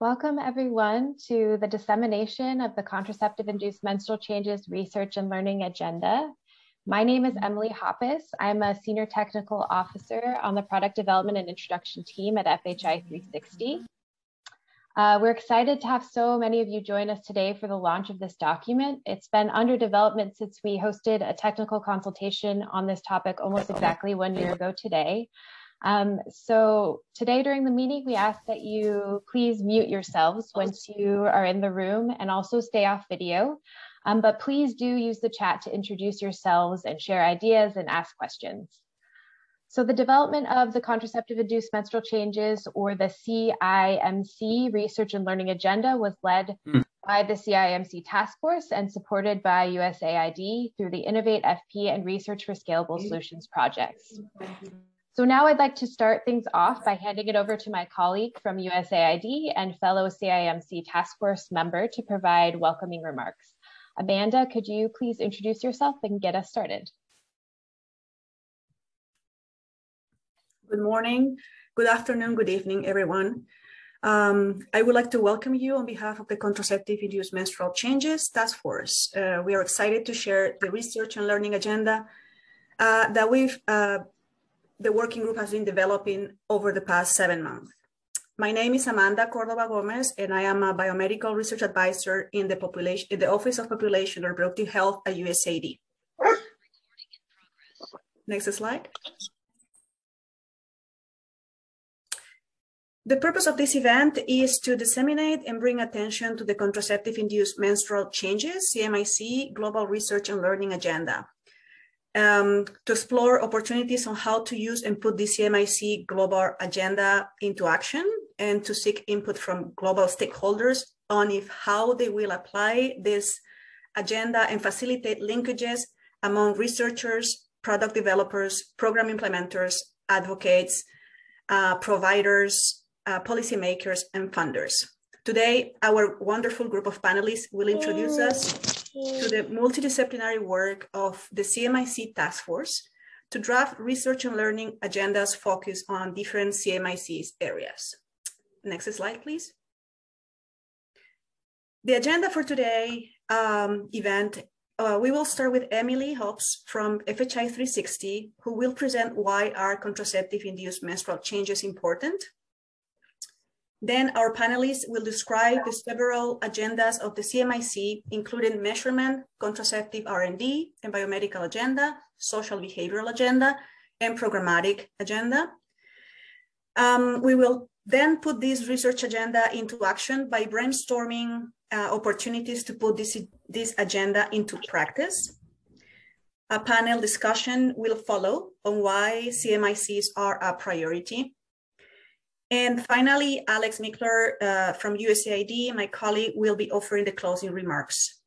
Welcome everyone to the dissemination of the Contraceptive-Induced Menstrual Changes Research and Learning Agenda. My name is Emily Hoppus. I'm a Senior Technical Officer on the Product Development and Introduction team at FHI 360. We're excited to have so many of you join us today for the launch of this document. It's been under development since we hosted a technical consultation on this topic almost exactly 1 year ago today. So today during the meeting, we ask that you please mute yourselves once you are in the room and also stay off video. But please do use the chat to introduce yourselves and share ideas and ask questions. So the development of the Contraceptive-Induced Menstrual Changes, or the CIMC Research and Learning Agenda, was led by the CIMC Task Force and supported by USAID through the Innovate FP and Research for Scalable Solutions projects. So now I'd like to start things off by handing it over to my colleague from USAID and fellow CIMC Task Force member to provide welcoming remarks. Amanda, could you please introduce yourself and get us started? Good morning, good afternoon, good evening, everyone. I would like to welcome you on behalf of the Contraceptive-Induced Menstrual Changes Task Force. We are excited to share the research and learning agenda that the working group has been developing over the past 7 months. My name is Amanda Cordova Gomez, and I am a biomedical research advisor in the Office of Population and Reproductive Health at USAID. Next slide. The purpose of this event is to disseminate and bring attention to the Contraceptive-Induced Menstrual Changes, CIMC, Global Research and Learning Agenda. To explore opportunities on how to use and put the CIMC global agenda into action, and to seek input from global stakeholders on how they will apply this agenda and facilitate linkages among researchers, product developers, program implementers, advocates, providers, policymakers, and funders. Today, our wonderful group of panelists will introduce us to the multidisciplinary work of the CIMC Task Force to draft research and learning agendas focused on different CIMC areas. Next slide, please. The agenda for today's event, we will start with Emily Hobbs from FHI 360, who will present why are contraceptive-induced menstrual changes important. Then our panelists will describe the several agendas of the CIMC, including measurement, contraceptive R&D, and biomedical agenda, social behavioral agenda, and programmatic agenda. We will then put this research agenda into action by brainstorming opportunities to put this agenda into practice. A panel discussion will follow on why CIMCs are a priority. And finally, Alex Mickler from USAID, my colleague, will be offering the closing remarks.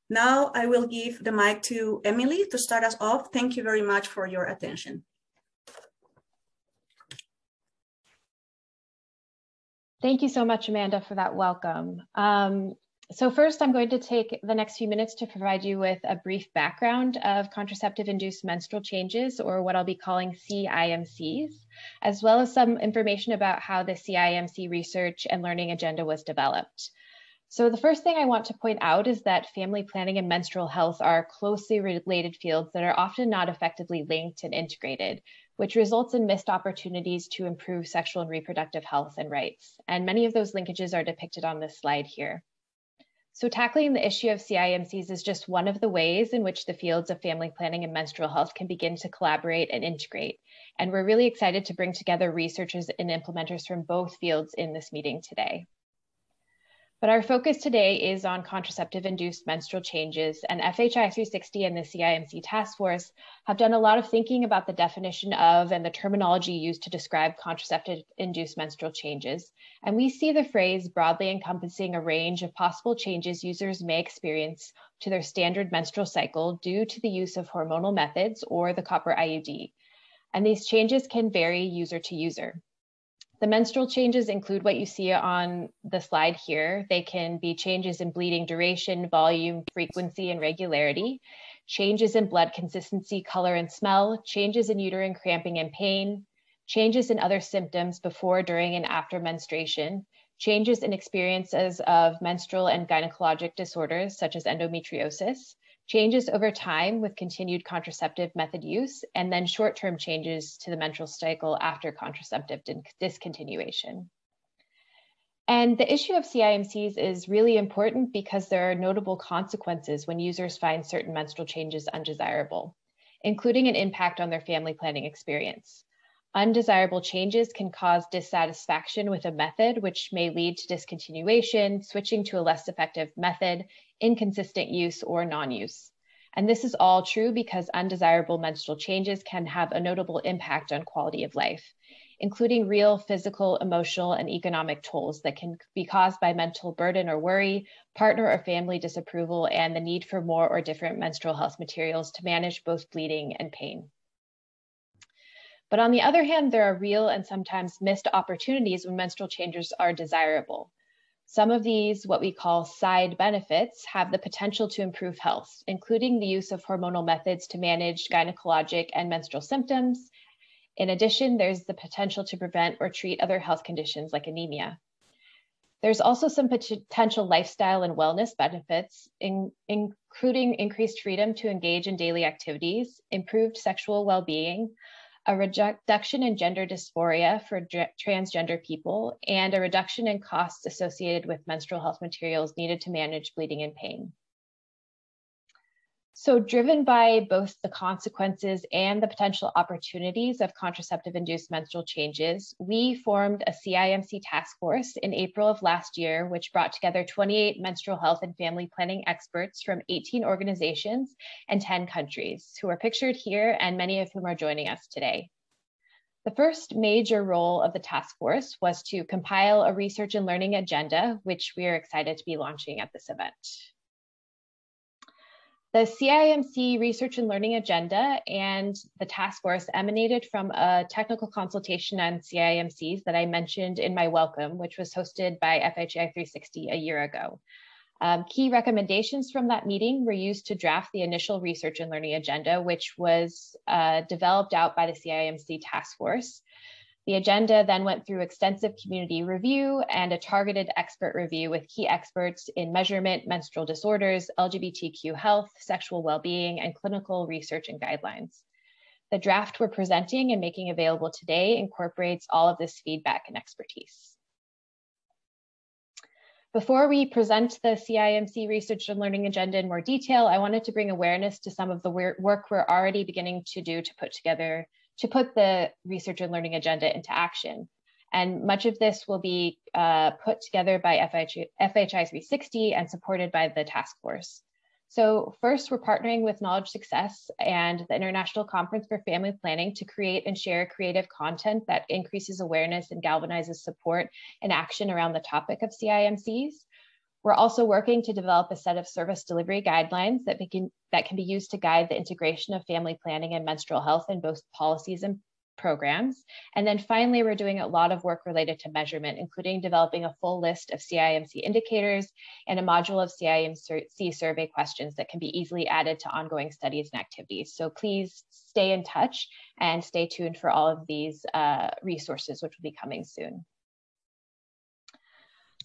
Now I will give the mic to Emily to start us off. Thank you very much for your attention. Thank you so much, Amanda, for that welcome. So first, I'm going to take the next few minutes to provide you with a brief background of contraceptive-induced menstrual changes, or what I'll be calling CIMCs, as well as some information about how the CIMC research and learning agenda was developed. So the first thing I want to point out is that family planning and menstrual health are closely related fields that are often not effectively linked and integrated, which results in missed opportunities to improve sexual and reproductive health and rights. And many of those linkages are depicted on this slide here. So tackling the issue of CIMCs is just one of the ways in which the fields of family planning and menstrual health can begin to collaborate and integrate. And we're really excited to bring together researchers and implementers from both fields in this meeting today. But our focus today is on contraceptive-induced menstrual changes, and FHI 360 and the CIMC Task Force have done a lot of thinking about the definition of and the terminology used to describe contraceptive-induced menstrual changes. And we see the phrase broadly encompassing a range of possible changes users may experience to their standard menstrual cycle due to the use of hormonal methods or the copper IUD. And these changes can vary user to user. The menstrual changes include what you see on the slide here. They can be changes in bleeding duration, volume, frequency, and regularity, changes in blood consistency, color, and smell, changes in uterine cramping and pain, changes in other symptoms before, during, and after menstruation, changes in experiences of menstrual and gynecologic disorders such as endometriosis, changes over time with continued contraceptive method use, and then short-term changes to the menstrual cycle after contraceptive discontinuation. And the issue of CIMCs is really important because there are notable consequences when users find certain menstrual changes undesirable, including an impact on their family planning experience. Undesirable changes can cause dissatisfaction with a method, which may lead to discontinuation, switching to a less effective method, inconsistent use, or non-use. And this is all true because undesirable menstrual changes can have a notable impact on quality of life, including real physical, emotional, and economic tolls that can be caused by mental burden or worry, partner or family disapproval, and the need for more or different menstrual health materials to manage both bleeding and pain. But on the other hand, there are real and sometimes missed opportunities when menstrual changes are desirable. Some of these, what we call side benefits, have the potential to improve health, including the use of hormonal methods to manage gynecologic and menstrual symptoms. In addition, there's the potential to prevent or treat other health conditions like anemia. There's also some potential lifestyle and wellness benefits, including increased freedom to engage in daily activities, improved sexual well-being, a reduction in gender dysphoria for transgender people, and a reduction in costs associated with menstrual health materials needed to manage bleeding and pain. So driven by both the consequences and the potential opportunities of contraceptive-induced menstrual changes, we formed a CIMC task force in April of last year, which brought together 28 menstrual health and family planning experts from 18 organizations and 10 countries, who are pictured here and many of whom are joining us today. The first major role of the task force was to compile a research and learning agenda, which we are excited to be launching at this event. The CIMC Research and Learning Agenda and the task force emanated from a technical consultation on CIMCs that I mentioned in my welcome, which was hosted by FHI 360 a year ago. Key recommendations from that meeting were used to draft the initial Research and Learning Agenda, which was developed out by the CIMC task force. The agenda then went through extensive community review and a targeted expert review with key experts in measurement, menstrual disorders, LGBTQ health, sexual well-being, and clinical research and guidelines. The draft we're presenting and making available today incorporates all of this feedback and expertise. Before we present the CIMC Research and Learning Agenda in more detail, I wanted to bring awareness to some of the work we're already beginning to do to put the Research and Learning Agenda into action. And much of this will be put together by FHI 360 and supported by the task force. So first, we're partnering with Knowledge Success and the International Conference for Family Planning to create and share creative content that increases awareness and galvanizes support and action around the topic of CIMCs. We're also working to develop a set of service delivery guidelines that can be used to guide the integration of family planning and menstrual health in both policies and programs. And then finally, we're doing a lot of work related to measurement, including developing a full list of CIMC indicators and a module of CIMC survey questions that can be easily added to ongoing studies and activities. So please stay in touch and stay tuned for all of these resources, which will be coming soon.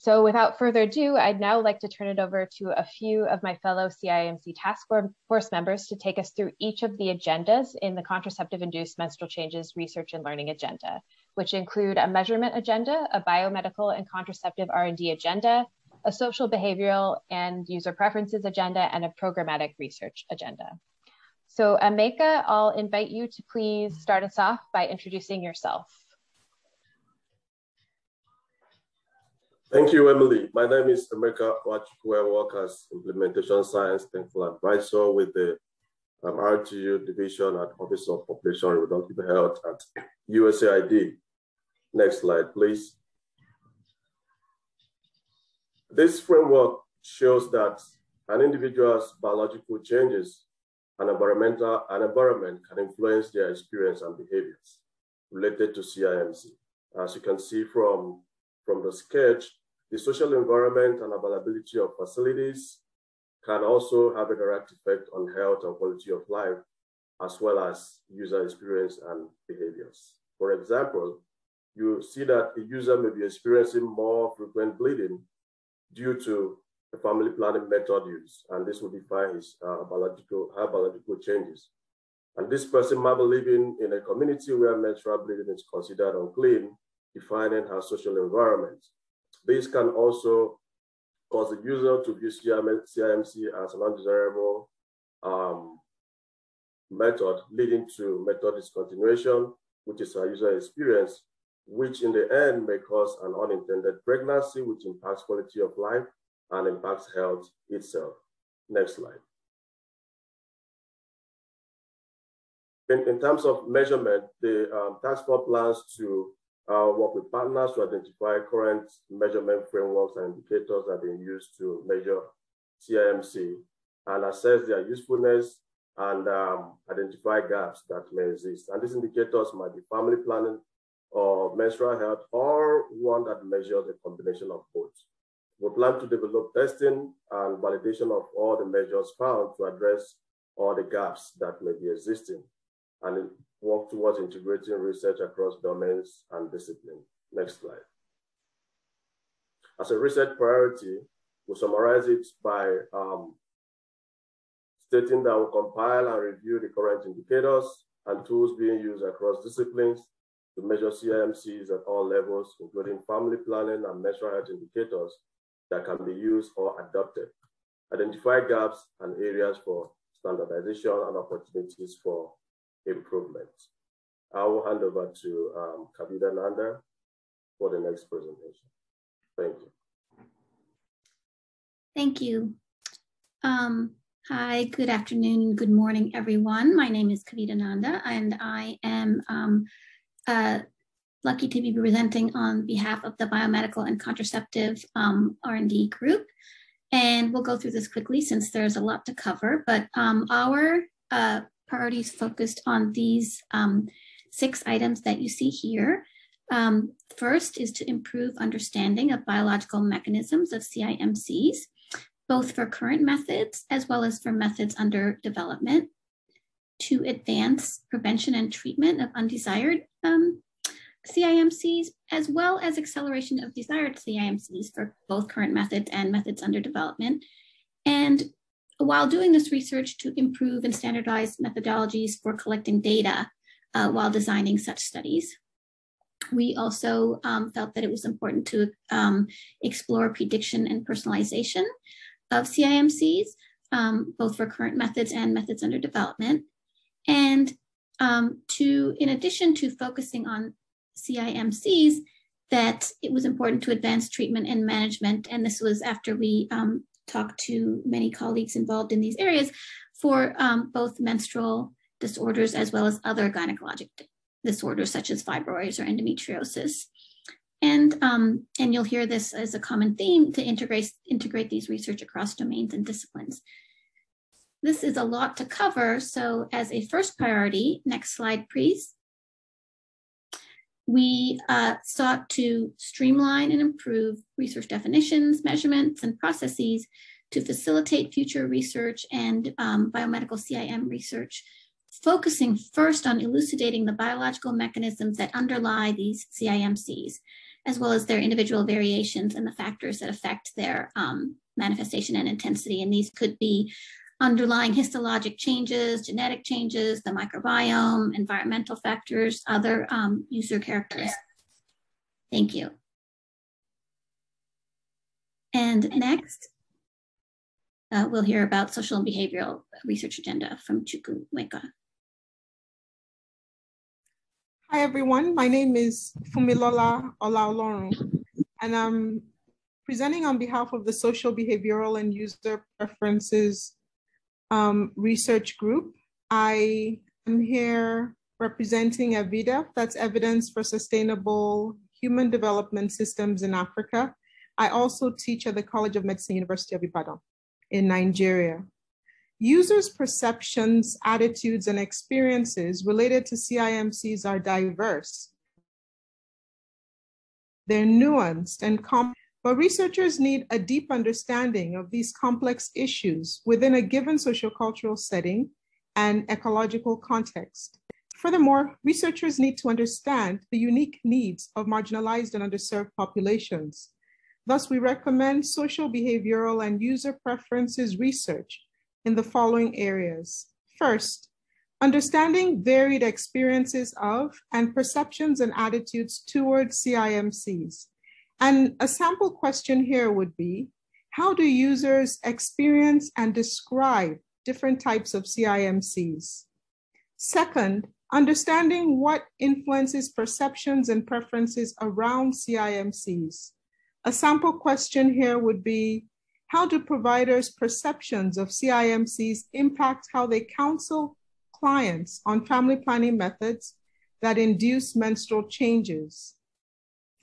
So without further ado, I'd now like to turn it over to a few of my fellow CIMC task force members to take us through each of the agendas in the Contraceptive-Induced Menstrual Changes Research and Learning Agenda, which include a measurement agenda, a biomedical and contraceptive R&D agenda, a social behavioral and user preferences agenda, and a programmatic research agenda. So Emeka, I'll invite you to please start us off by introducing yourself. Thank you, Emily. My name is Emeka Wachukwu. I work as Implementation Science Technical Advisor with the RTU Division at Office of Population and Reproductive Health at USAID. Next slide, please. This framework shows that an individual's biological changes and environment can influence their experience and behaviors related to CIMC. As you can see from the sketch, the social environment and availability of facilities can also have a direct effect on health and quality of life, as well as user experience and behaviors. For example, you see that a user may be experiencing more frequent bleeding due to the family planning method use, and this will define his biological changes. And this person might be living in a community where menstrual bleeding is considered unclean, defining her social environment. This can also cause the user to view CIMC as an undesirable method, leading to method discontinuation, which is a user experience, which in the end may cause an unintended pregnancy, which impacts quality of life and impacts health itself. Next slide. In terms of measurement, the task force plans to work with partners to identify current measurement frameworks and indicators that are being used to measure CIMC and assess their usefulness and identify gaps that may exist. And these indicators might be family planning or menstrual health, or one that measures a combination of both. We plan to develop testing and validation of all the measures found to address all the gaps that may be existing, and work towards integrating research across domains and disciplines. Next slide. As a research priority, we'll summarize it by stating that we'll compile and review the current indicators and tools being used across disciplines to measure CIMCs at all levels, including family planning and menstrual health indicators that can be used or adopted. Identify gaps and areas for standardization and opportunities for improvement. I will hand over to Kavita Nanda for the next presentation. Thank you. Thank you. Hi, good afternoon, good morning, everyone. My name is Kavita Nanda, and I am lucky to be presenting on behalf of the Biomedical and Contraceptive R&D group. And we'll go through this quickly since there's a lot to cover, but our priorities focused on these 6 items that you see here. First is to improve understanding of biological mechanisms of CIMCs, both for current methods as well as for methods under development. To advance prevention and treatment of undesired CIMCs, as well as acceleration of desired CIMCs for both current methods and methods under development. And while doing this research, to improve and standardize methodologies for collecting data while designing such studies. We also felt that it was important to explore prediction and personalization of CIMCs, both for current methods and methods under development. And in addition to focusing on CIMCs, that it was important to advance treatment and management. And this was after we talked to many colleagues involved in these areas for both menstrual disorders as well as other gynecologic disorders such as fibroids or endometriosis. And you'll hear this as a common theme to integrate these research across domains and disciplines. This is a lot to cover, so as a first priority, next slide, please. We sought to streamline and improve research definitions, measurements, and processes to facilitate future research and biomedical CIM research, focusing first on elucidating the biological mechanisms that underlie these CIMCs, as well as their individual variations and the factors that affect their manifestation and intensity. And these could be underlying histologic changes, genetic changes, the microbiome, environmental factors, other user characteristics. Thank you. And next, we'll hear about social and behavioral research agenda from Chukwuemeka. Hi, everyone. My name is Fumilola Olaolorun, and I'm presenting on behalf of the Social, Behavioral, and User Preferences research group. I am here representing EVIDA, that's Evidence for Sustainable Human Development Systems in Africa. I also teach at the College of Medicine, University of Ibadan in Nigeria. Users' perceptions, attitudes, and experiences related to CIMCs are diverse. They're nuanced and complex. But researchers need a deep understanding of these complex issues within a given sociocultural setting and ecological context. Furthermore, researchers need to understand the unique needs of marginalized and underserved populations. Thus, we recommend social, behavioral, and user preferences research in the following areas. First, understanding varied experiences of and perceptions and attitudes towards CIMCs. And a sample question here would be, how do users experience and describe different types of CIMCs? Second, understanding what influences perceptions and preferences around CIMCs. A sample question here would be, how do providers' perceptions of CIMCs impact how they counsel clients on family planning methods that induce menstrual changes?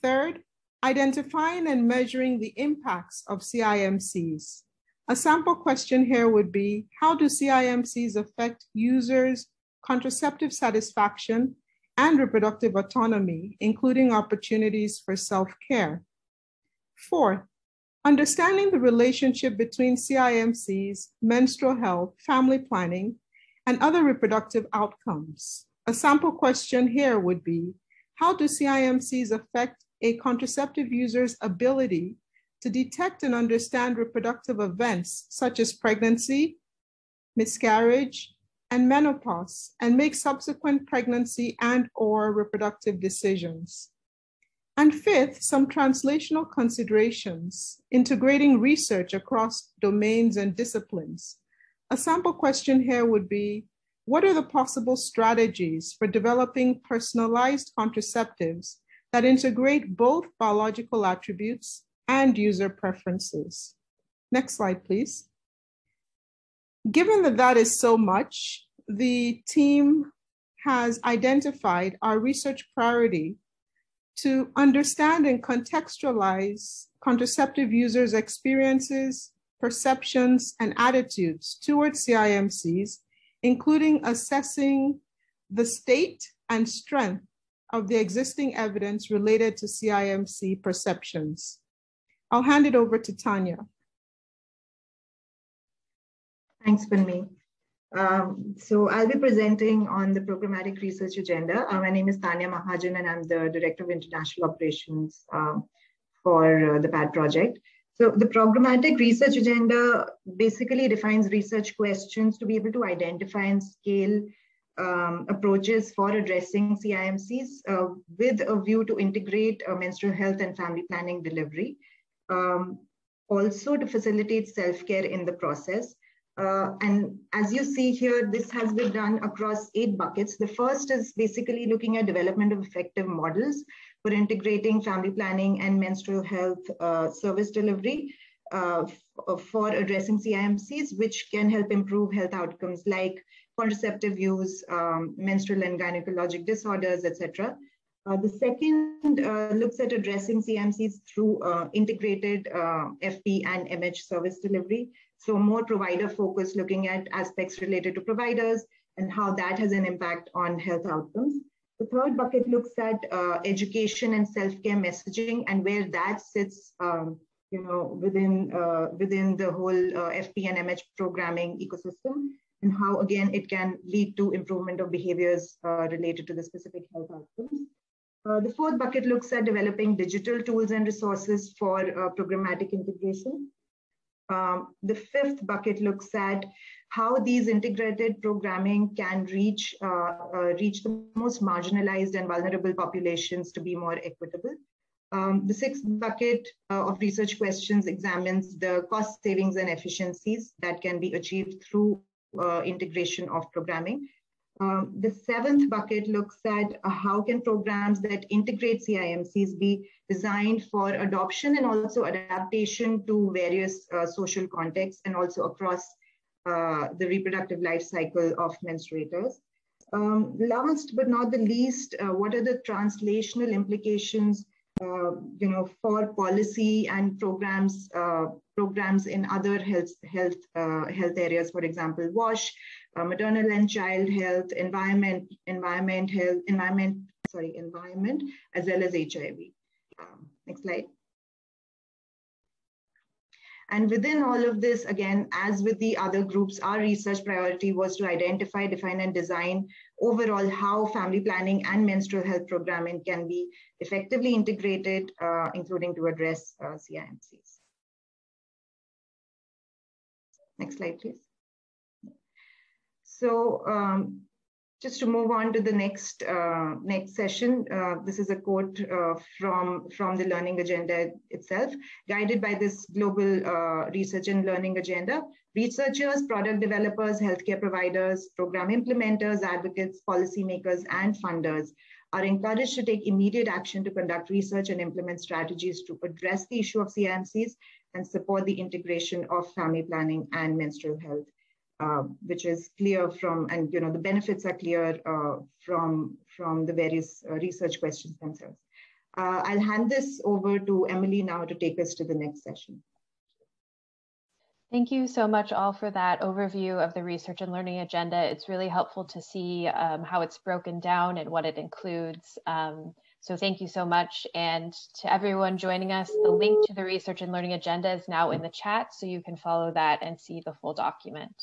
Third, identifying and measuring the impacts of CIMCs. A sample question here would be, how do CIMCs affect users' contraceptive satisfaction and reproductive autonomy, including opportunities for self-care? Fourth, understanding the relationship between CIMCs, menstrual health, family planning, and other reproductive outcomes. A sample question here would be, how do CIMCs affect a contraceptive user's ability to detect and understand reproductive events such as pregnancy, miscarriage, and menopause, and make subsequent pregnancy and/or reproductive decisions? And fifth, some translational considerations, integrating research across domains and disciplines. A sample question here would be, what are the possible strategies for developing personalized contraceptives that integrate both biological attributes and user preferences? Next slide, please. Given that that is so much, the team has identified our research priority to understand and contextualize contraceptive users' experiences, perceptions, and attitudes towards CIMCs, including assessing the state and strength of the existing evidence related to CIMC perceptions. I'll hand it over to Tanya. Thanks, Punmi. So I'll be presenting on the programmatic research agenda. My name is Tanya Mahajan, and I'm the Director of International Operations for the PAD project. So the programmatic research agenda basically defines research questions to be able to identify and scale approaches for addressing CIMCs with a view to integrate menstrual health and family planning delivery, also to facilitate self-care in the process. And as you see here, this has been done across 8 buckets. The first is basically looking at development of effective models for integrating family planning and menstrual health service delivery for addressing CIMCs, which can help improve health outcomes like contraceptive use, menstrual and gynecologic disorders, etc. The second looks at addressing CIMCs through integrated FP and MH service delivery. So more provider focus, looking at aspects related to providers and how that has an impact on health outcomes. The third bucket looks at education and self-care messaging and where that sits within the whole FP and MH programming ecosystem, and how, again, it can lead to improvement of behaviors related to the specific health outcomes. The fourth bucket looks at developing digital tools and resources for programmatic integration. The fifth bucket looks at how these integrated programming can reach the most marginalized and vulnerable populations to be more equitable. The sixth bucket of research questions examines the cost savings and efficiencies that can be achieved through integration of programming. The seventh bucket looks at how can programs that integrate CIMCs be designed for adoption and also adaptation to various social contexts and also across the reproductive life cycle of menstruators. Last but not the least, what are the translational implications for policy and programs in other health areas, for example, WASH, maternal and child health, environment, as well as HIV. Next slide. And within all of this, again, as with the other groups, our research priority was to identify, define, and design overall how family planning and menstrual health programming can be effectively integrated, including to address CIMCs. Next slide, please. So just to move on to the next session, this is a quote from the learning agenda itself. Guided by this global research and learning agenda, researchers, product developers, healthcare providers, program implementers, advocates, policymakers, and funders are encouraged to take immediate action to conduct research and implement strategies to address the issue of CIMCs and support the integration of family planning and menstrual health. Which is clear from, and the benefits are clear from the various research questions themselves. I'll hand this over to Emily now to take us to the next session. Thank you so much all for that overview of the research and learning agenda. It's really helpful to see how it's broken down and what it includes. So thank you so much. And to everyone joining us, the link to the research and learning agenda is now in the chat, so you can follow that and see the full document.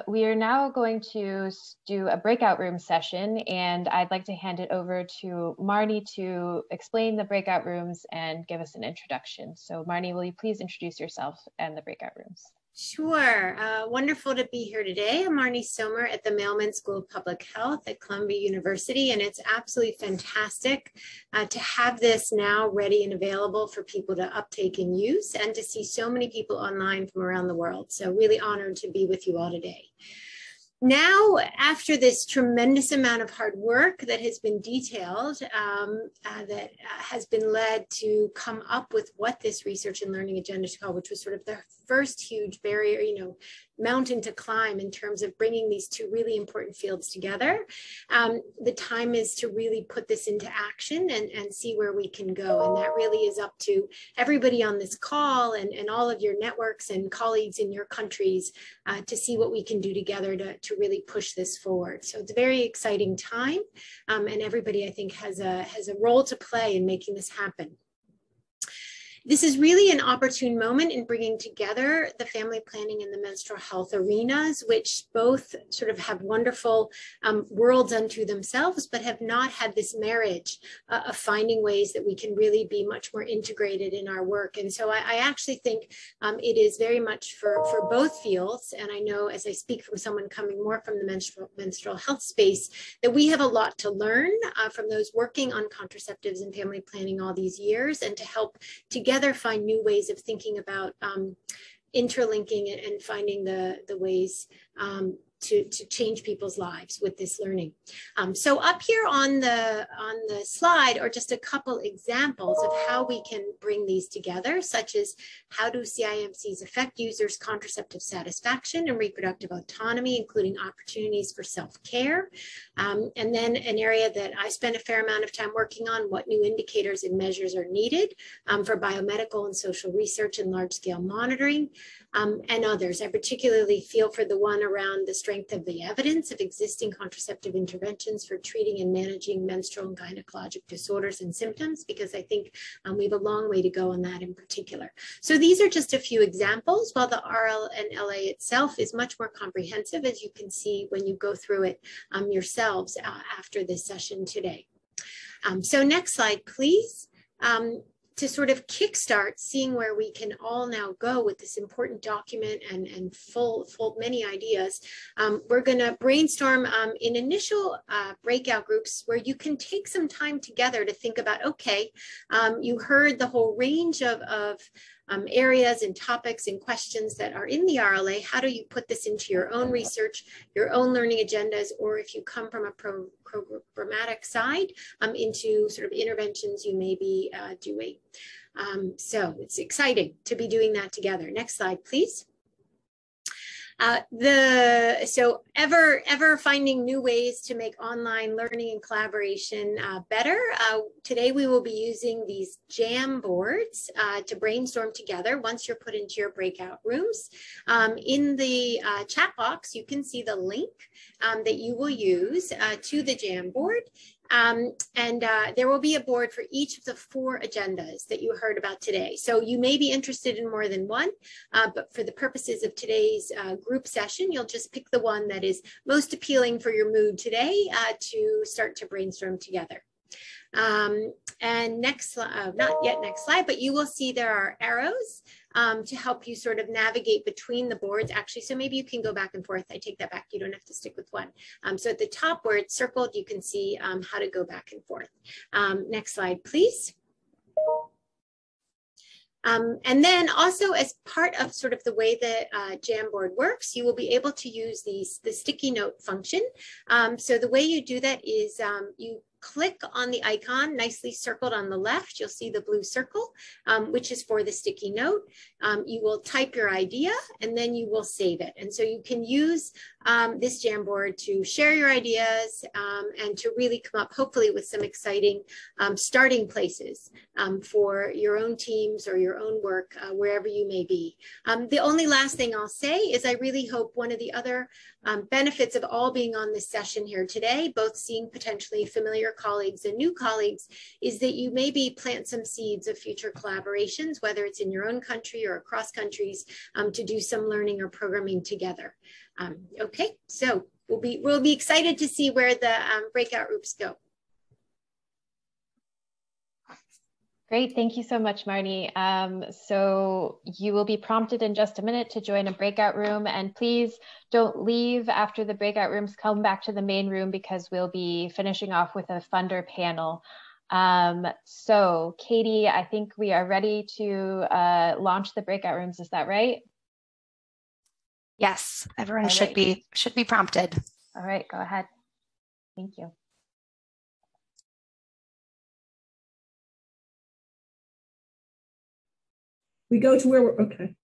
We are now going to do a breakout room session, and I'd like to hand it over to Marnie to explain the breakout rooms and give us an introduction. So Marnie, will you please introduce yourself and the breakout rooms? Sure. Wonderful to be here today. I'm Marnie Sommer at the Mailman School of Public Health at Columbia University, and it's absolutely fantastic to have this now ready and available for people to uptake and use, and to see so many people online from around the world. So really honored to be with you all today. Now, after this tremendous amount of hard work that has been detailed, that has been led to come up with what this research and learning agenda is called, which was sort of the first huge barrier, mountain to climb in terms of bringing these two really important fields together. The time is to really put this into action and see where we can go. And that really is up to everybody on this call and all of your networks and colleagues in your countries to see what we can do together to really push this forward. So it's a very exciting time, and everybody, I think, has a role to play in making this happen. This is really an opportune moment in bringing together the family planning and the menstrual health arenas, which both sort of have wonderful worlds unto themselves, but have not had this marriage of finding ways that we can really be much more integrated in our work. And so I actually think it is very much for both fields. And I know, as I speak from someone coming more from the menstrual health space, that we have a lot to learn from those working on contraceptives and family planning all these years, and to help together find new ways of thinking about interlinking and finding the ways to change people's lives with this learning. So up here on the slide are just a couple examples of how we can bring these together, such as how do CIMCs affect users' contraceptive satisfaction and reproductive autonomy, including opportunities for self-care. And then an area that I spent a fair amount of time working on, what new indicators and measures are needed for biomedical and social research and large-scale monitoring, and others. I particularly feel for the one around the strength of the evidence of existing contraceptive interventions for treating and managing menstrual and gynecologic disorders and symptoms, because I think we have a long way to go on that in particular. So these are just a few examples, while the RLNLA itself is much more comprehensive, as you can see when you go through it yourselves after this session today. So next slide, please. To sort of kickstart seeing where we can all now go with this important document and full many ideas, we're going to brainstorm in initial breakout groups where you can take some time together to think about, okay, you heard the whole range of areas and topics and questions that are in the RLA. How do you put this into your own research, your own learning agendas, or if you come from a programmatic side, into sort of interventions you may be doing. So it's exciting to be doing that together. Next slide, please. So ever finding new ways to make online learning and collaboration better. Today we will be using these jam boards to brainstorm together once you're put into your breakout rooms. In the chat box, you can see the link that you will use to the jam board. There will be a board for each of the 4 agendas that you heard about today. So you may be interested in more than one, but for the purposes of today's group session, you'll just pick the one that is most appealing for your mood today to start to brainstorm together. And next slide, not yet next slide, but you will see there are arrows to help you sort of navigate between the boards actually. So maybe you can go back and forth. I take that back. You don't have to stick with one. So at the top where it's circled, you can see how to go back and forth. Next slide, please. And then also as part of sort of the way that Jamboard works, you will be able to use the sticky note function. So the way you do that is you click on the icon nicely circled on the left. You'll see the blue circle, which is for the sticky note. You will type your idea and then you will save it. And so you can use this Jamboard to share your ideas and to really come up hopefully with some exciting starting places for your own teams or your own work wherever you may be. The only last thing I'll say is I really hope one of the other benefits of all being on this session here today, both seeing potentially familiar colleagues and new colleagues, is that you maybe plant some seeds of future collaborations, whether it's in your own country or across countries, to do some learning or programming together. Okay, so we'll be excited to see where the breakout groups go. Great, thank you so much, Marnie. So you will be prompted in just a minute to join a breakout room, and please don't leave after the breakout rooms. Come back to the main room because we'll be finishing off with a funder panel. So Katie, I think we are ready to launch the breakout rooms. Is that right? Yes, everyone should be prompted. All right, go ahead. Thank you. We go to where we're, okay.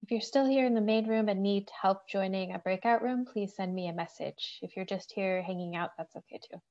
If you're still here in the main room and need help joining a breakout room, please send me a message. If you're just here hanging out, that's okay too.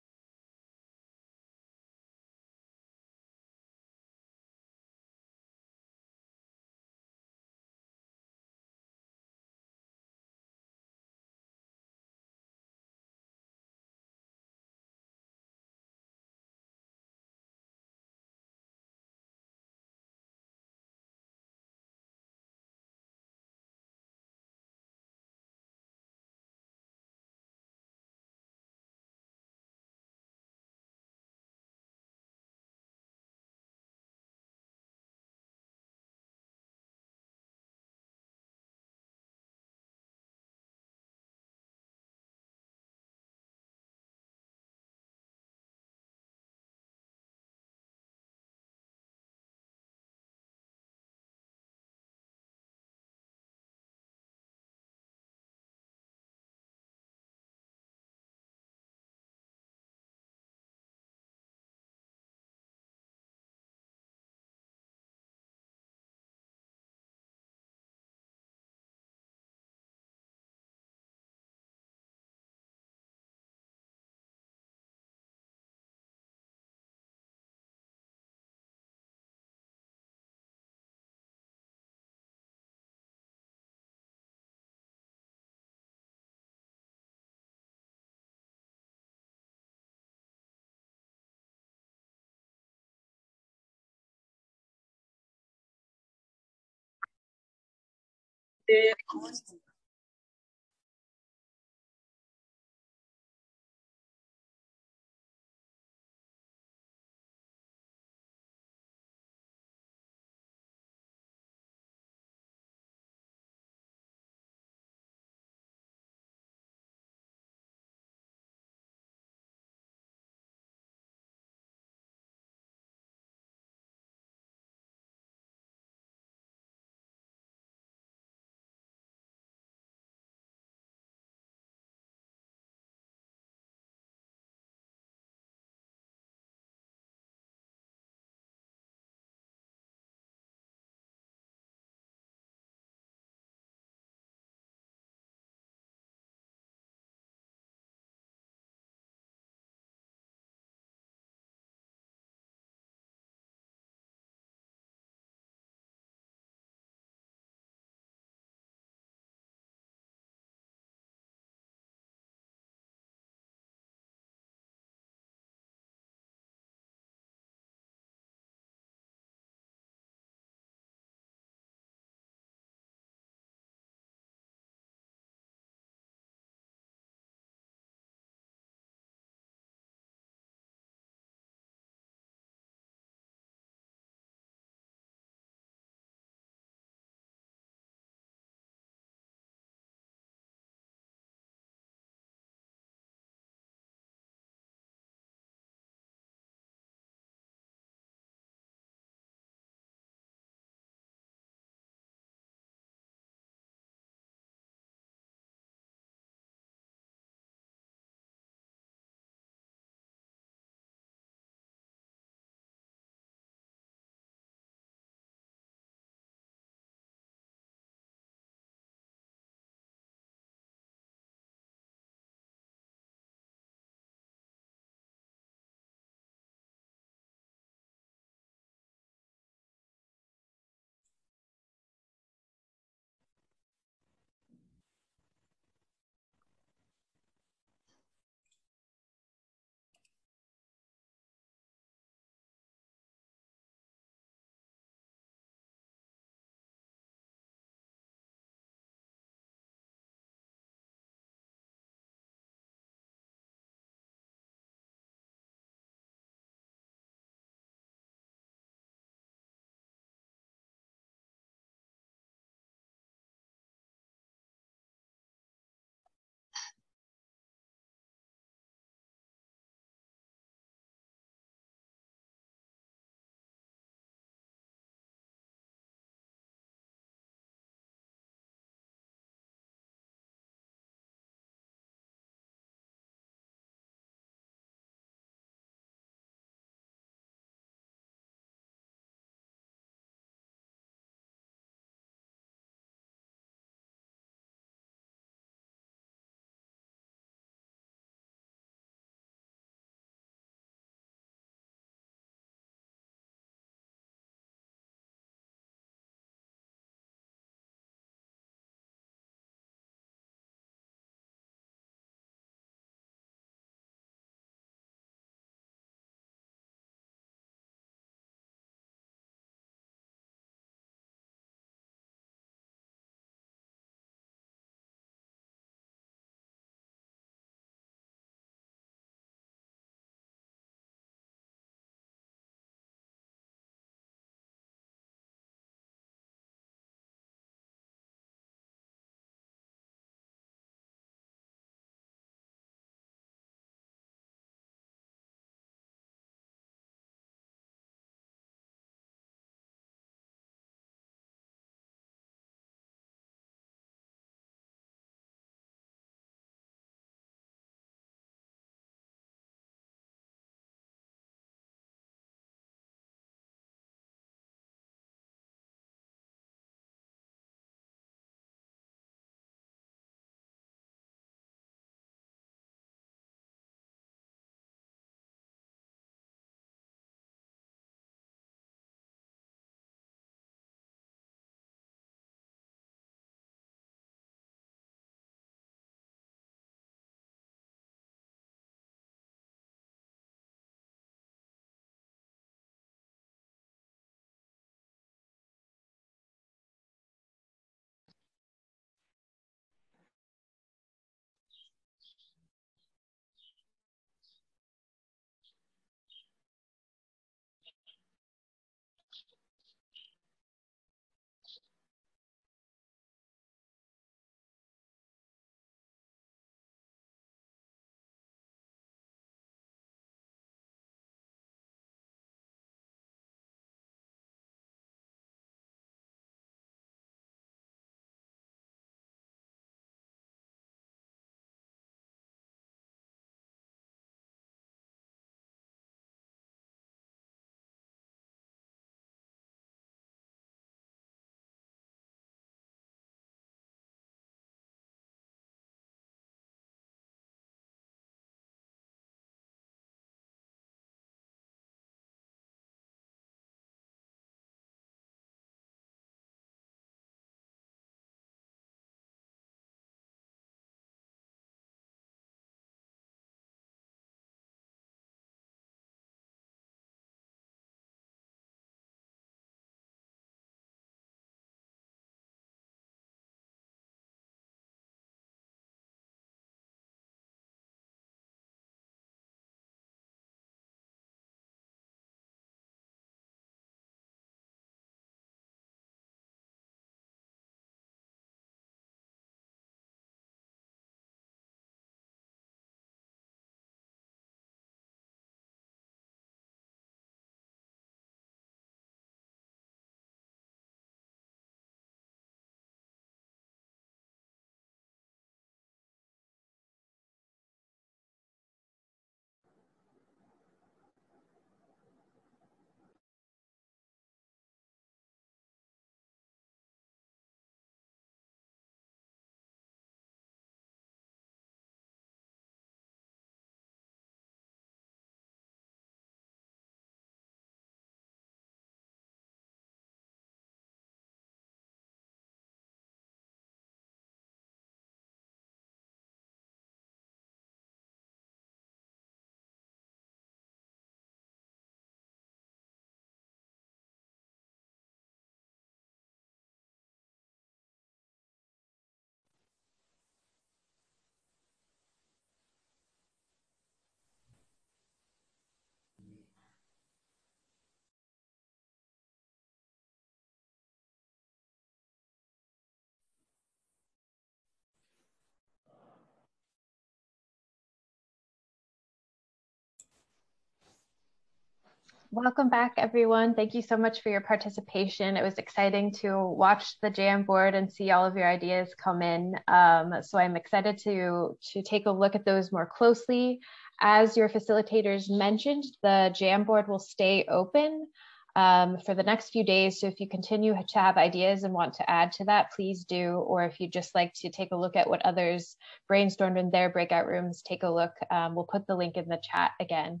Welcome back, everyone. Thank you so much for your participation. It was exciting to watch the Jamboard and see all of your ideas come in. So I'm excited to take a look at those more closely. As your facilitators mentioned, the Jamboard will stay open for the next few days. So if you continue to have ideas and want to add to that, please do. Or if you'd just like to take a look at what others brainstormed in their breakout rooms, take a look. We'll put the link in the chat again.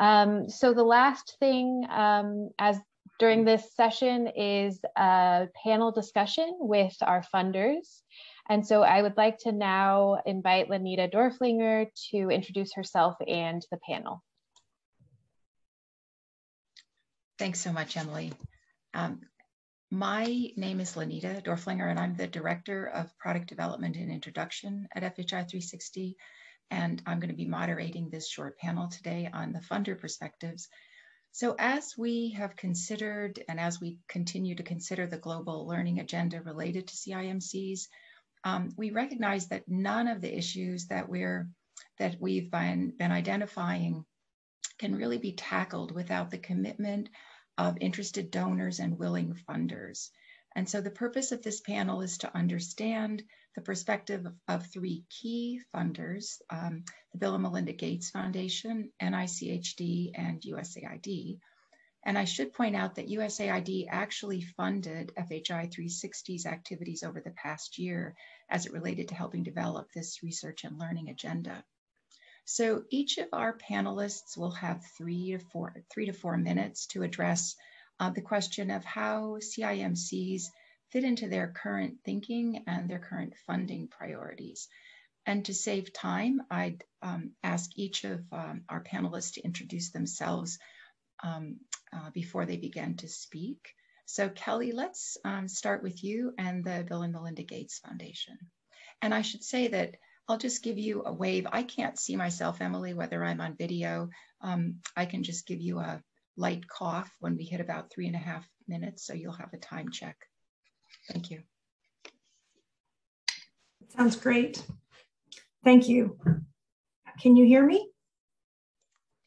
So the last thing during this session is a panel discussion with our funders. And so I would like to now invite Lenita Dorflinger to introduce herself and the panel. Thanks so much, Emily. My name is Lenita Dorflinger, and I'm the Director of Product Development and Introduction at FHI 360. And I'm going to be moderating this short panel today on the funder perspectives. So as we have considered, and as we continue to consider the global learning agenda related to CIMCs, we recognize that none of the issues that we've been identifying can really be tackled without the commitment of interested donors and willing funders. And so the purpose of this panel is to understand the perspective of three key funders, the Bill and Melinda Gates Foundation, NICHD, and USAID. And I should point out that USAID actually funded FHI 360's activities over the past year as it related to helping develop this research and learning agenda. So each of our panelists will have 3 to 4 minutes to address the question of how CIMCs fit into their current thinking and their current funding priorities. And to save time, I'd ask each of our panelists to introduce themselves before they begin to speak. So Kelly, let's start with you and the Bill and Melinda Gates Foundation. And I should say that I'll just give you a wave. I can't see myself, Emily, whether I'm on video. I can just give you a light cough when we hit about 3.5 minutes, so you'll have a time check. Thank you. Sounds great. Thank you. Can you hear me?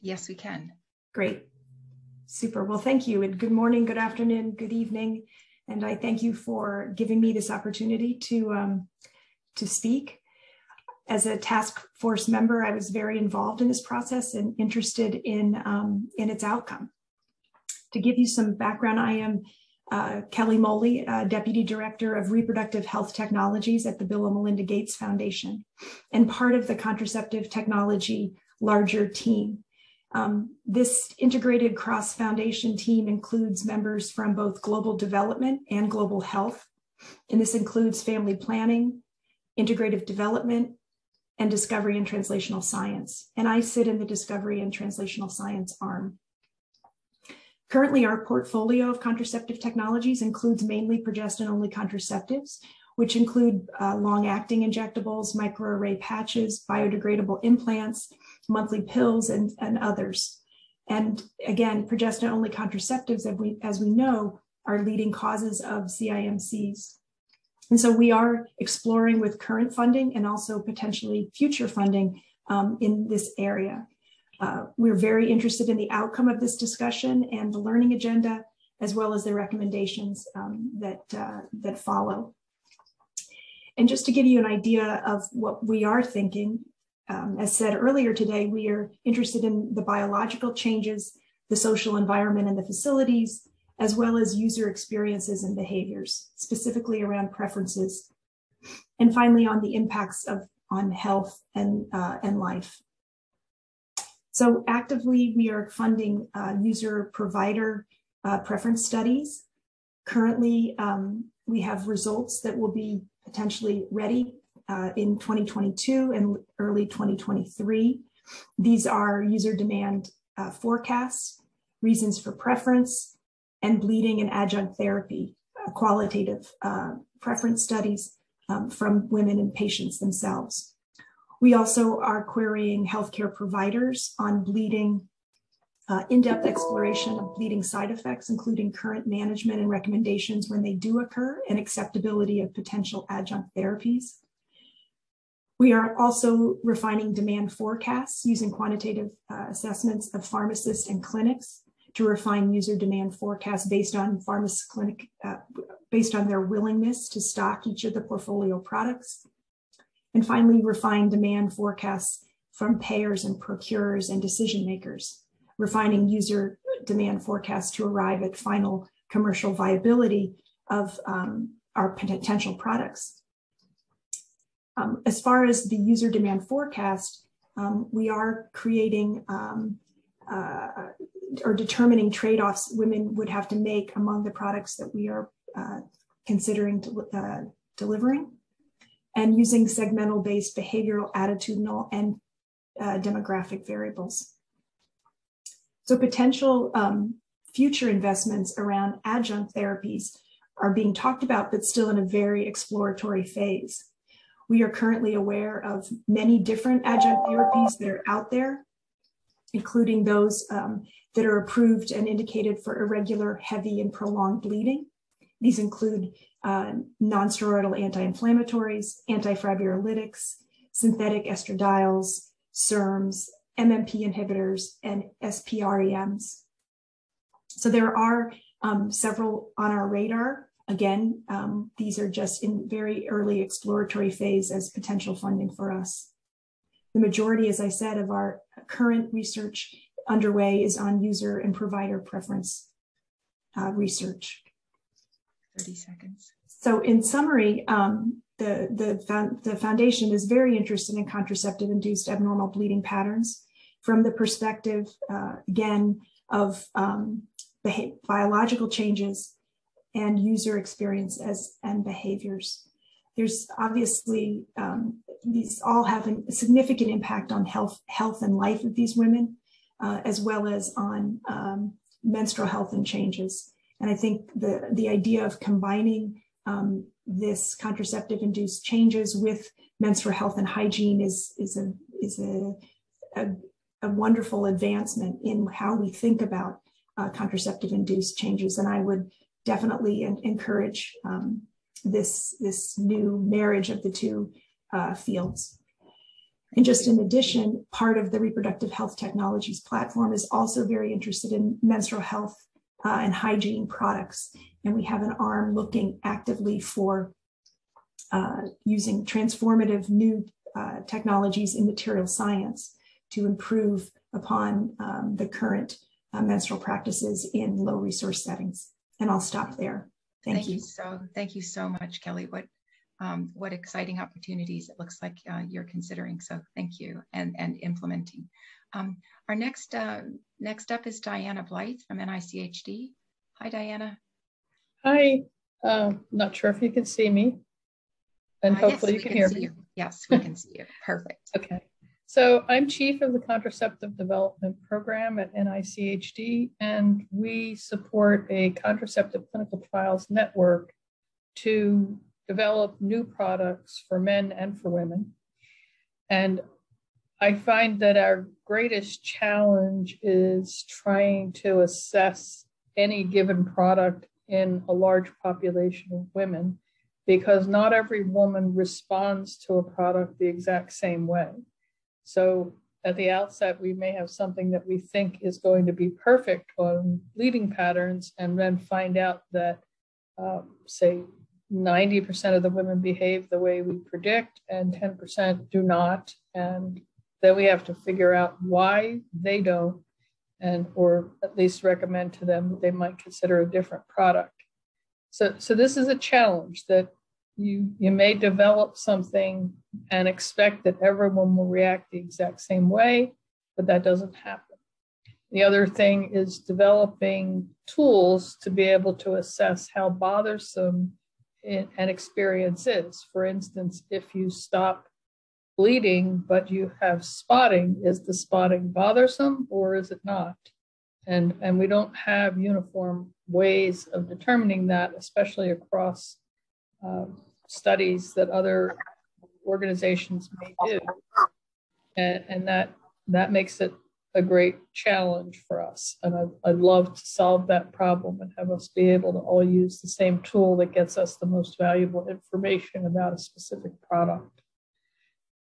Yes, we can. Great. Super. Well, thank you. And good morning, good afternoon, good evening. And I thank you for giving me this opportunity to speak. As a task force member, I was very involved in this process and interested in its outcome. To give you some background, I am Kelly Moley, Deputy Director of Reproductive Health Technologies at the Bill and Melinda Gates Foundation, and part of the contraceptive technology larger team. This integrated cross-foundation team includes members from both global development and global health, and this includes family planning, integrative development, and discovery and translational science. And I sit in the discovery and translational science arm. Currently, our portfolio of contraceptive technologies includes mainly progestin-only contraceptives, which include long-acting injectables, microarray patches, biodegradable implants, monthly pills, and others. And again, progestin-only contraceptives, as we know, are leading causes of CIMCs. And so we are exploring with current funding and also potentially future funding in this area. We're very interested in the outcome of this discussion and the learning agenda, as well as the recommendations that follow. And just to give you an idea of what we are thinking, as said earlier today, we are interested in the biological changes, the social environment and the facilities, as well as user experiences and behaviors, specifically around preferences. And finally, on the impacts on health and life. So actively, we are funding user provider preference studies. Currently, we have results that will be potentially ready in 2022 and early 2023. These are user demand forecasts, reasons for preference, and bleeding and adjunct therapy, qualitative preference studies from women and patients themselves. We also are querying healthcare providers on bleeding, in-depth exploration of bleeding side effects, including current management and recommendations when they do occur, and acceptability of potential adjunct therapies. We are also refining demand forecasts using quantitative assessments of pharmacists and clinics, to refine user demand forecasts based on pharmacy clinic, based on their willingness to stock each of the portfolio products. And finally, refine demand forecasts from payers and procurers and decision makers, refining user demand forecasts to arrive at final commercial viability of our potential products. As far as the user demand forecast, we are creating or determining trade-offs women would have to make among the products that we are considering delivering, and using segmental-based behavioral, attitudinal, and demographic variables. So potential future investments around adjunct therapies are being talked about, but still in a very exploratory phase. We are currently aware of many different adjunct therapies that are out there, including those that are approved and indicated for irregular, heavy, and prolonged bleeding. These include non-steroidal anti-inflammatories, antifibrolytics, synthetic estradiols, SERMs, MMP inhibitors, and SPREMs. So there are several on our radar. Again, these are just in very early exploratory phase as potential funding for us. The majority, as I said, of our current research underway is on user and provider preference research. 30 seconds. So in summary, the foundation is very interested in contraceptive-induced abnormal bleeding patterns from the perspective, again, of biological changes and user experience and behaviors. There's obviously, these all have a significant impact on health and life of these women, as well as on menstrual health and changes. And I think the idea of combining this contraceptive-induced changes with menstrual health and hygiene is a wonderful advancement in how we think about contraceptive-induced changes. And I would definitely encourage this new marriage of the two fields. And just in addition, part of the Reproductive Health Technologies platform is also very interested in menstrual health and hygiene products. And we have an arm looking actively for using transformative new technologies in material science to improve upon the current menstrual practices in low resource settings. And I'll stop there. Thank you. Thank you so much, Kelly. What exciting opportunities it looks like you're considering. So thank you and implementing. Our next up is Diana Blythe from NICHD. Hi, Diana. Hi. Not sure if you can see me, and hopefully yes, you can hear me. You. Yes, we can see you. Perfect. Okay. So I'm chief of the Contraceptive Development Program at NICHD, and we support a contraceptive clinical trials network to develop new products for men and for women. And I find that our greatest challenge is trying to assess any given product in a large population of women, because not every woman responds to a product the exact same way. So at the outset, we may have something that we think is going to be perfect on bleeding patterns, and then find out that, say, 90% of the women behave the way we predict and 10% do not. And then we have to figure out why they don't, or at least recommend to them that they might consider a different product. So this is a challenge, that you may develop something and expect that everyone will react the exact same way, but that doesn't happen. The other thing is developing tools to be able to assess how bothersome an experience is. For instance, if you stop bleeding, but you have spotting, is the spotting bothersome or is it not? And we don't have uniform ways of determining that, especially across studies that other organizations may do. And that makes it a great challenge for us. And I'd love to solve that problem and have us be able to all use the same tool that gets us the most valuable information about a specific product.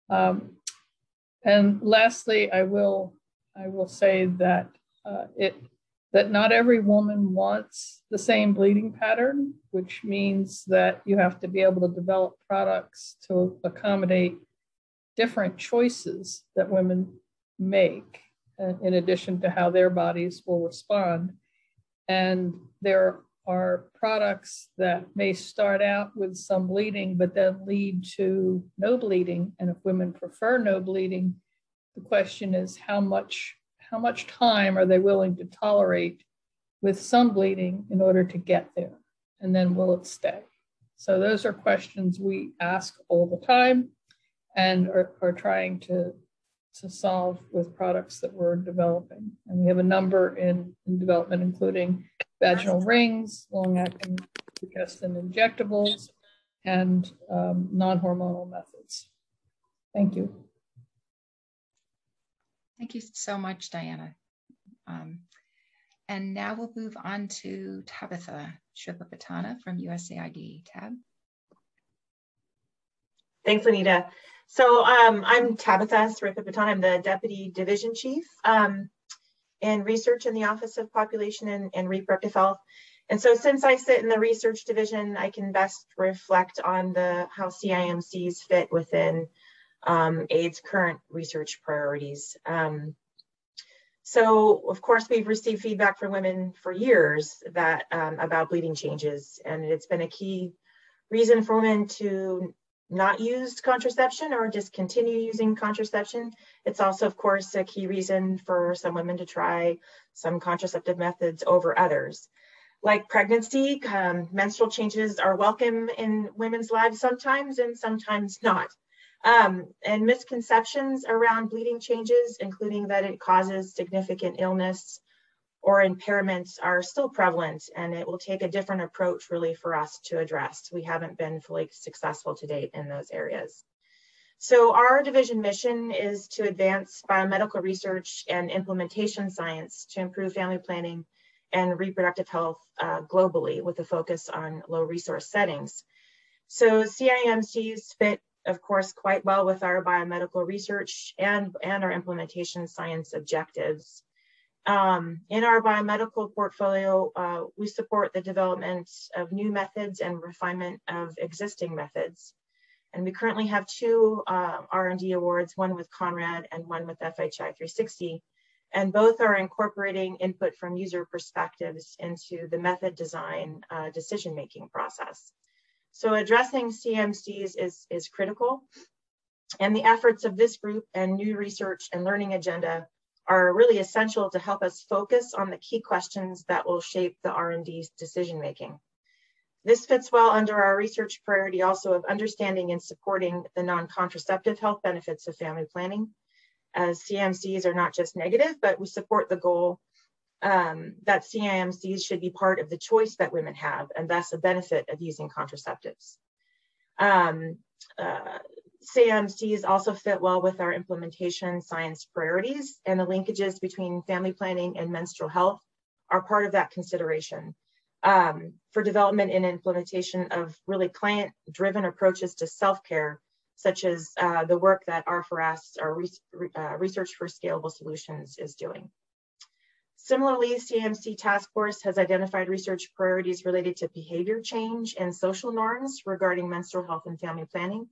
And lastly, I will say that that not every woman wants the same bleeding pattern, which means that you have to be able to develop products to accommodate different choices that women make, in addition to how their bodies will respond. And there are products that may start out with some bleeding, but then lead to no bleeding. And if women prefer no bleeding, the question is how much time are they willing to tolerate with some bleeding in order to get there? And then will it stay? So those are questions we ask all the time and are trying to solve with products that we're developing. And we have a number in development, including vaginal rings, long-acting progestin injectables, and non-hormonal methods. Thank you. Thank you so much, Diana. And now we'll move on to Tabitha Shripapatana from USAID. Tab. Thanks, Anita. So I'm Tabitha Shripapatana. I'm the Deputy Division Chief in Research in the Office of Population and Reproductive Health. And so since I sit in the Research Division, I can best reflect on how CIMCs fit within AID's current research priorities. So of course, we've received feedback from women for years that about bleeding changes, and it's been a key reason for women to not use contraception or discontinue using contraception. It's also, of course, a key reason for some women to try some contraceptive methods over others. Like pregnancy, menstrual changes are welcome in women's lives sometimes and sometimes not. And misconceptions around bleeding changes, including that it causes significant illness or impairments, are still prevalent, and it will take a different approach really for us to address. We haven't been fully successful to date in those areas. So our division mission is to advance biomedical research and implementation science to improve family planning and reproductive health globally, with a focus on low resource settings. So CIMCs fit, of course, quite well with our biomedical research and our implementation science objectives. In our biomedical portfolio, we support the development of new methods and refinement of existing methods. And we currently have 2 R&D awards, one with Conrad and one with FHI 360. And both are incorporating input from user perspectives into the method design decision-making process. So addressing CMCs is critical. And the efforts of this group and new research and learning agenda are really essential to help us focus on the key questions that will shape the R&D's decision-making. This fits well under our research priority also of understanding and supporting the non-contraceptive health benefits of family planning, as CMCs are not just negative, but we support the goal that CIMCs should be part of the choice that women have, and thus a benefit of using contraceptives. CIMCs also fit well with our implementation science priorities, and the linkages between family planning and menstrual health are part of that consideration. For development and implementation of really client-driven approaches to self-care, such as the work that R4S, our Research for Scalable Solutions, is doing. Similarly, CIMC Task Force has identified research priorities related to behavior change and social norms regarding menstrual health and family planning,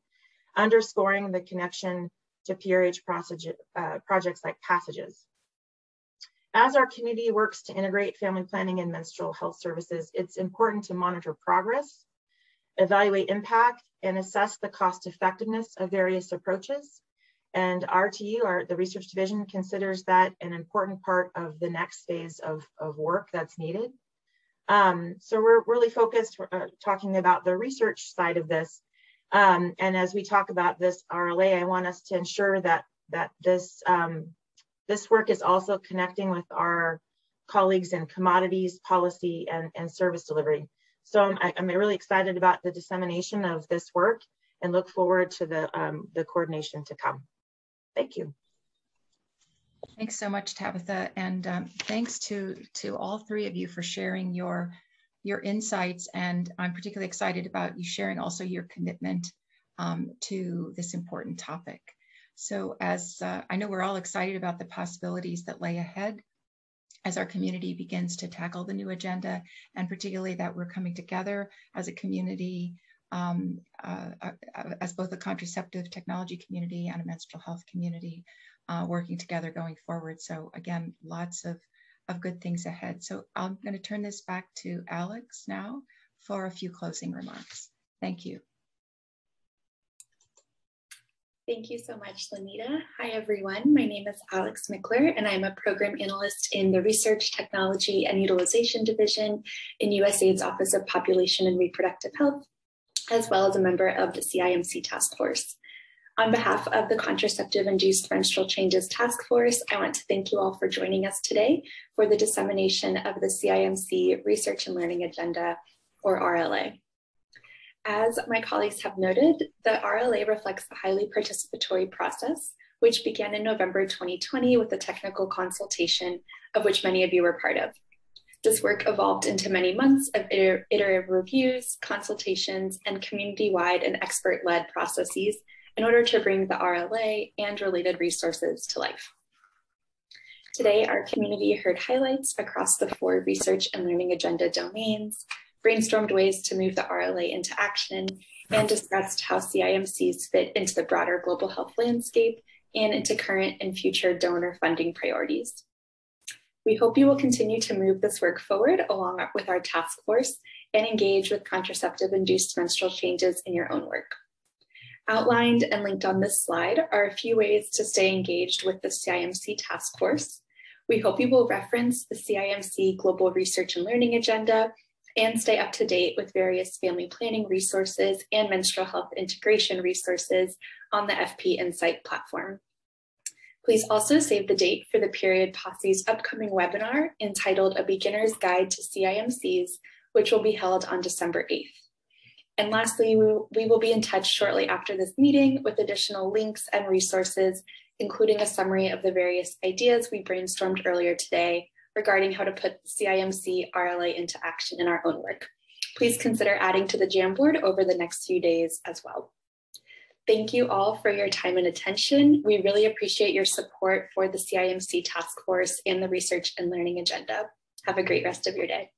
underscoring the connection to PRH projects like Passages. As our community works to integrate family planning and menstrual health services, it's important to monitor progress, evaluate impact, and assess the cost effectiveness of various approaches. And RTU, the research division, considers that an important part of the next phase of work that's needed. So we're really focused talking about the research side of this. And as we talk about this RLA, I want us to ensure that this work is also connecting with our colleagues in commodities, policy, and service delivery. So I'm really excited about the dissemination of this work and look forward to the coordination to come. Thank you. Thanks so much, Tabitha. And thanks to all 3 of you for sharing your insights. And I'm particularly excited about you sharing also your commitment to this important topic. So as I know we're all excited about the possibilities that lay ahead, as our community begins to tackle the new agenda, and particularly that we're coming together as a community, as both a contraceptive technology community and a menstrual health community, working together going forward. So again, lots of good things ahead. So I'm going to turn this back to Alex now for a few closing remarks. Thank you. Thank you so much, Lanita. Hi, everyone. My name is Alex Mickler, and I'm a program analyst in the Research, Technology, and Utilization Division in USAID's Office of Population and Reproductive Health, as well as a member of the CIMC Task Force. On behalf of the Contraceptive-Induced Menstrual Changes Task Force, I want to thank you all for joining us today for the dissemination of the CIMC Research and Learning Agenda, or RLA. As my colleagues have noted, the RLA reflects a highly participatory process, which began in November 2020 with a technical consultation of which many of you were part of. This work evolved into many months of iterative reviews, consultations, and community-wide and expert-led processes in order to bring the RLA and related resources to life. Today, our community heard highlights across the 4 research and learning agenda domains, brainstormed ways to move the RLA into action, and discussed how CIMCs fit into the broader global health landscape and into current and future donor funding priorities. We hope you will continue to move this work forward along with our task force and engage with contraceptive-induced menstrual changes in your own work. Outlined and linked on this slide are a few ways to stay engaged with the CIMC task force. We hope you will reference the CIMC Global Research and Learning Agenda and stay up to date with various family planning resources and menstrual health integration resources on the FP Insight platform. Please also save the date for the Period Posse's upcoming webinar entitled A Beginner's Guide to CIMCs, which will be held on December 8th. And lastly, we will be in touch shortly after this meeting with additional links and resources, including a summary of the various ideas we brainstormed earlier today regarding how to put CIMC RLA into action in our own work. Please consider adding to the Jamboard over the next few days as well. Thank you all for your time and attention. We really appreciate your support for the CIMC Task Force and the Research and Learning Agenda. Have a great rest of your day.